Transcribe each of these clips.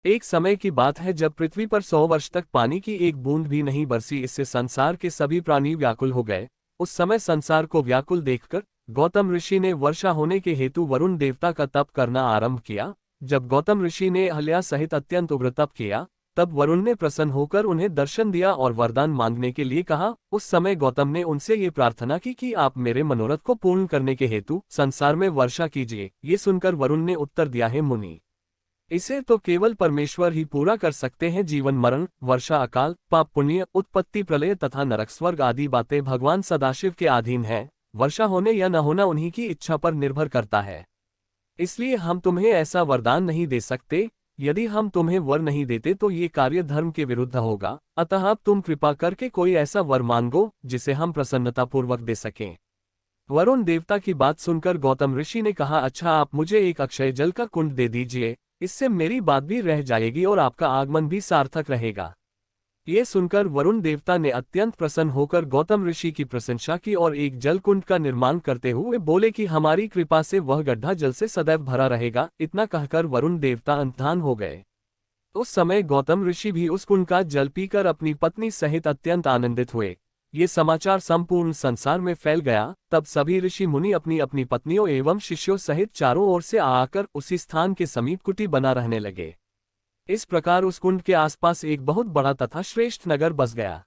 एक समय की बात है जब पृथ्वी पर 100 वर्ष तक पानी की एक बूंद भी नहीं बरसी। इससे संसार के सभी प्राणी व्याकुल हो गए। उस समय संसार को व्याकुल देखकर गौतम ऋषि ने वर्षा होने के हेतु वरुण देवता का तप करना आरंभ किया। जब गौतम ऋषि ने अहल्या सहित अत्यंत उग्र तप किया, तब वरुण ने प्रसन्न होकर उन्हें दर्शन दिया और वरदान मांगने के लिए कहा। उस समय गौतम ने उनसे ये प्रार्थना की कि आप मेरे मनोरथ को पूर्ण करने के हेतु संसार में वर्षा कीजिए। ये सुनकर वरुण ने उत्तर दिया, है मुनि, इसे तो केवल परमेश्वर ही पूरा कर सकते हैं। जीवन मरण, वर्षा, अकाल, पाप पुण्य, उत्पत्ति, प्रलय तथा नरक स्वर्ग आदि बातें भगवान सदाशिव के अधीन है। वर्षा होने या न होना उन्हीं की इच्छा पर निर्भर करता है। इसलिए हम तुम्हें ऐसा वरदान नहीं दे सकते। यदि हम तुम्हें वर नहीं देते तो ये कार्य धर्म के विरुद्ध होगा। अतः अब तुम कृपा करके कोई ऐसा वर मांगो जिसे हम प्रसन्नतापूर्वक दे सकें। वरुण देवता की बात सुनकर गौतम ऋषि ने कहा, अच्छा, आप मुझे एक अक्षय जल का कुंड दे दीजिए। इससे मेरी बात भी रह जाएगी और आपका आगमन भी सार्थक रहेगा। ये सुनकर वरुण देवता ने अत्यंत प्रसन्न होकर गौतम ऋषि की प्रशंसा की और एक जल कुंड का निर्माण करते हुए बोले कि हमारी कृपा से वह गड्ढा जल से सदैव भरा रहेगा। इतना कहकर वरुण देवता अंतर्धान हो गए। उस समय गौतम ऋषि भी उस कुंड का जल पीकर अपनी पत्नी सहित अत्यंत आनंदित हुए। ये समाचार संपूर्ण संसार में फैल गया। तब सभी ऋषि मुनि अपनी अपनी पत्नियों एवं शिष्यों सहित चारों ओर से आकर उसी स्थान के समीप कुटी बना रहने लगे। इस प्रकार उस कुंड के आसपास एक बहुत बड़ा तथा श्रेष्ठ नगर बस गया।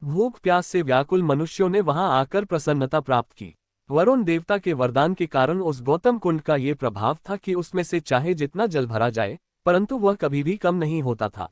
भूख प्यास से व्याकुल मनुष्यों ने वहां आकर प्रसन्नता प्राप्त की। वरुण देवता के वरदान के कारण उस गौतम कुंड का ये प्रभाव था कि उसमें से चाहे जितना जल भरा जाए, परंतु वह कभी भी कम नहीं होता था।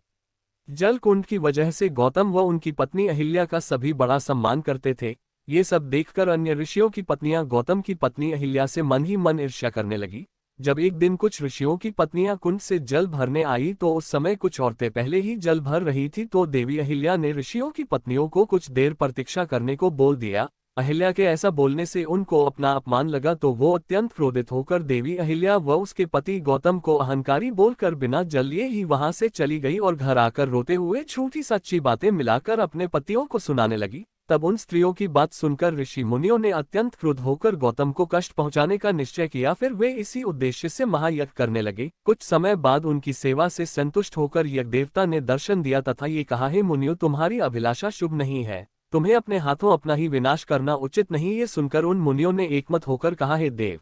जल कुंड की वजह से गौतम व उनकी पत्नी अहिल्या का सभी बड़ा सम्मान करते थे। ये सब देखकर अन्य ऋषियों की पत्नियां गौतम की पत्नी अहिल्या से मन ही मन ईर्ष्या करने लगी। जब एक दिन कुछ ऋषियों की पत्नियां कुंड से जल भरने आई तो उस समय कुछ औरतें पहले ही जल भर रही थी। तो देवी अहिल्या ने ऋषियों की पत्नियों को कुछ देर प्रतीक्षा करने को बोल दिया। अहिल्या के ऐसा बोलने से उनको अपना अपमान लगा तो वो अत्यंत क्रोधित होकर देवी अहिल्या व उसके पति गौतम को अहंकारी बोलकर बिना जल लिए ही वहां से चली गई और घर आकर रोते हुए झूठी सच्ची बातें मिलाकर अपने पतियों को सुनाने लगी। तब उन स्त्रियों की बात सुनकर ऋषि मुनियों ने अत्यंत क्रुद्ध होकर गौतम को कष्ट पहुंचाने का निश्चय किया। फिर वे इसी उद्देश्य से महायज्ञ करने लगे। कुछ समय बाद उनकी सेवा से संतुष्ट होकर यज्ञ देवता ने दर्शन दिया तथा ये कहा, हे मुनियों, तुम्हारी अभिलाषा शुभ नहीं है। तुम्हें अपने हाथों अपना ही विनाश करना उचित नहीं। ये सुनकर उन मुनियों ने एकमत होकर कहा, हे देव,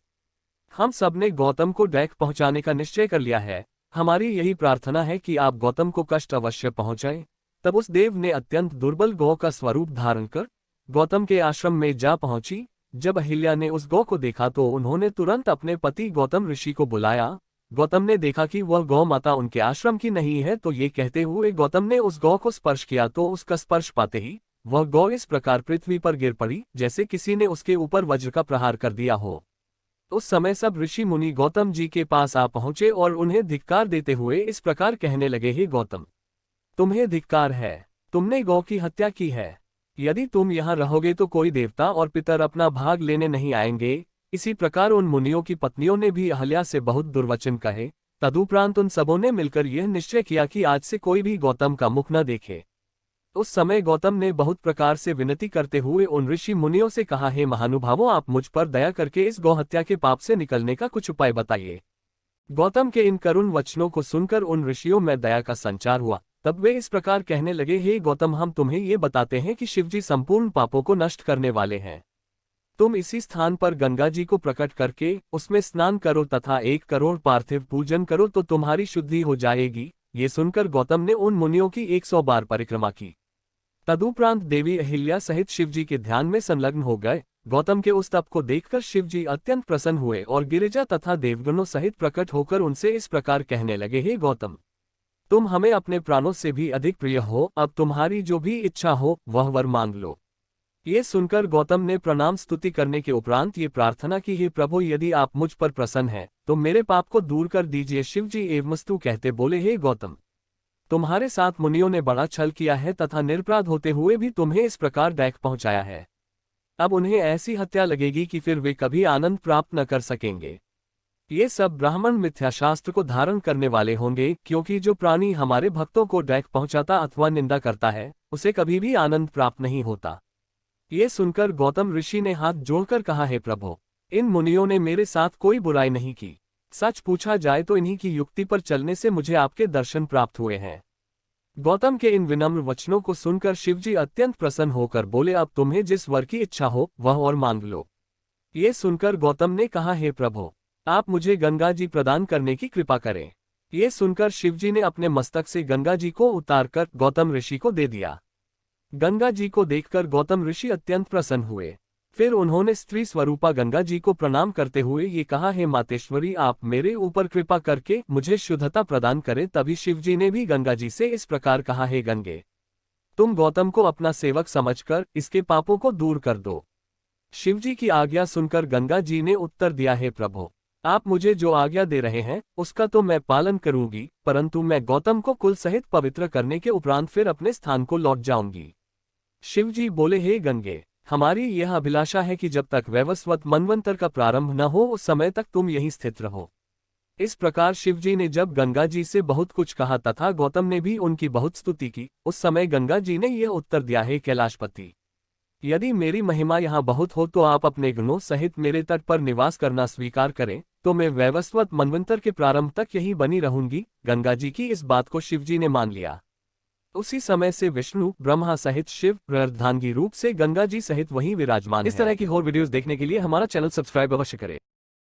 हम सब ने गौतम को दैक पहुंचाने का निश्चय कर लिया है। हमारी यही प्रार्थना है कि आप गौतम को कष्ट अवश्य पहुंचाएं। तब उस देव ने अत्यंत दुर्बल गौ का स्वरूप धारण कर गौतम के आश्रम में जा पहुंची। जब अहिल्या ने उस गौ को देखा तो उन्होंने तुरंत अपने पति गौतम ऋषि को बुलाया। गौतम ने देखा कि वह गौ माता उनके आश्रम की नहीं है, तो ये कहते हुए गौतम ने उस गौ को स्पर्श किया तो उसका स्पर्श पाते ही वह गौ इस प्रकार पृथ्वी पर गिर पड़ी जैसे किसी ने उसके ऊपर वज्र का प्रहार कर दिया हो। उस समय सब ऋषि मुनि गौतम जी के पास आ पहुंचे और उन्हें धिक्कार देते हुए इस प्रकार कहने लगे, हे गौतम, तुम्हें धिक्कार है, तुमने गौ की हत्या की है। यदि तुम यहाँ रहोगे तो कोई देवता और पितर अपना भाग लेने नहीं आएंगे। इसी प्रकार उन मुनियों की पत्नियों ने भी अहल्या से बहुत दुर्वचन कहे। तदुपरांत उन सबों ने मिलकर यह निश्चय किया कि आज से कोई भी गौतम का मुख न देखे। उस समय गौतम ने बहुत प्रकार से विनती करते हुए उन ऋषि मुनियों से कहा, हे महानुभावों, आप मुझ पर दया करके इस गौ हत्या के पाप से निकलने का कुछ उपाय बताइए। गौतम के इन करुण वचनों को सुनकर उन ऋषियों में दया का संचार हुआ। तब वे इस प्रकार कहने लगे, हे गौतम, हम तुम्हें ये बताते हैं कि शिवजी संपूर्ण पापों को नष्ट करने वाले हैं। तुम इसी स्थान पर गंगा जी को प्रकट करके उसमें स्नान करो तथा 1 करोड़ पार्थिव पूजन करो तो तुम्हारी शुद्धि हो जाएगी। ये सुनकर गौतम ने उन मुनियों की 100 बार परिक्रमा की। तदुपरांत देवी अहिल्या सहित शिवजी के ध्यान में संलग्न हो गए। गौतम के उस तप को देखकर शिवजी अत्यंत प्रसन्न हुए और गिरिजा तथा देवगणों सहित प्रकट होकर उनसे इस प्रकार कहने लगे, हे गौतम, तुम हमें अपने प्राणों से भी अधिक प्रिय हो। अब तुम्हारी जो भी इच्छा हो वह वर मांग लो। ये सुनकर गौतम ने प्रणाम स्तुति करने के उपरांत ये प्रार्थना की, हे प्रभु, यदि आप मुझ पर प्रसन्न हैं तो मेरे पाप को दूर कर दीजिए। शिवजी एवमस्तु कहते बोले, हे गौतम, तुम्हारे साथ मुनियों ने बड़ा छल किया है तथा निरपराध होते हुए भी तुम्हें इस प्रकार दैक पहुंचाया है। अब उन्हें ऐसी हत्या लगेगी कि फिर वे कभी आनंद प्राप्त न कर सकेंगे। ये सब ब्राह्मण मिथ्याशास्त्र को धारण करने वाले होंगे, क्योंकि जो प्राणी हमारे भक्तों को दैक पहुंचाता अथवा निंदा करता है उसे कभी भी आनंद प्राप्त नहीं होता। ये सुनकर गौतम ऋषि ने हाथ जोड़कर कहा, हे प्रभु, इन मुनियों ने मेरे साथ कोई बुराई नहीं की। सच पूछा जाए तो इन्हीं की युक्ति पर चलने से मुझे आपके दर्शन प्राप्त हुए हैं। गौतम के इन विनम्र वचनों को सुनकर शिवजी अत्यंत प्रसन्न होकर बोले, अब तुम्हें जिस वर की इच्छा हो वह और मांग लो। ये सुनकर गौतम ने कहा, हे प्रभु, आप मुझे गंगा जी प्रदान करने की कृपा करें। ये सुनकर शिवजी ने अपने मस्तक से गंगा जी को उतारकर गौतम ऋषि को दे दिया। गंगा जी को देखकर गौतम ऋषि अत्यंत प्रसन्न हुए। फिर उन्होंने स्त्री स्वरूपा गंगा जी को प्रणाम करते हुए ये कहा, हे मातेश्वरी, आप मेरे ऊपर कृपा करके मुझे शुद्धता प्रदान करें। तभी शिवजी ने भी गंगा जी से इस प्रकार कहा, हे गंगे, तुम गौतम को अपना सेवक समझकर इसके पापों को दूर कर दो। शिवजी की आज्ञा सुनकर गंगा जी ने उत्तर दिया, हे प्रभु, आप मुझे जो आज्ञा दे रहे हैं उसका तो मैं पालन करूंगी, परंतु मैं गौतम को कुल सहित पवित्र करने के उपरांत फिर अपने स्थान को लौट जाऊंगी। शिवजी बोले, हे गंगे, हमारी यह अभिलाषा है कि जब तक वैवस्वत मनवंतर का प्रारंभ न हो उस समय तक तुम यहीं स्थित रहो। इस प्रकार शिवजी ने जब गंगा जी से बहुत कुछ कहा तथा गौतम ने भी उनकी बहुत स्तुति की, उस समय गंगा जी ने यह उत्तर दिया, हे कैलाशपति, यदि मेरी महिमा यहाँ बहुत हो तो आप अपने गुणों सहित मेरे तट पर निवास करना स्वीकार करें, तो मैं वैवस्वत मनवंतर के प्रारंभ तक यहीं बनी रहूंगी। गंगा जी की इस बात को शिवजी ने मान लिया। उसी समय से विष्णु ब्रह्मा सहित शिव अर्धांगी रूप से गंगा जी सहित वहीं विराजमान हैं। इस तरह की और वीडियोस देखने के लिए हमारा चैनल सब्सक्राइब अवश्य करें।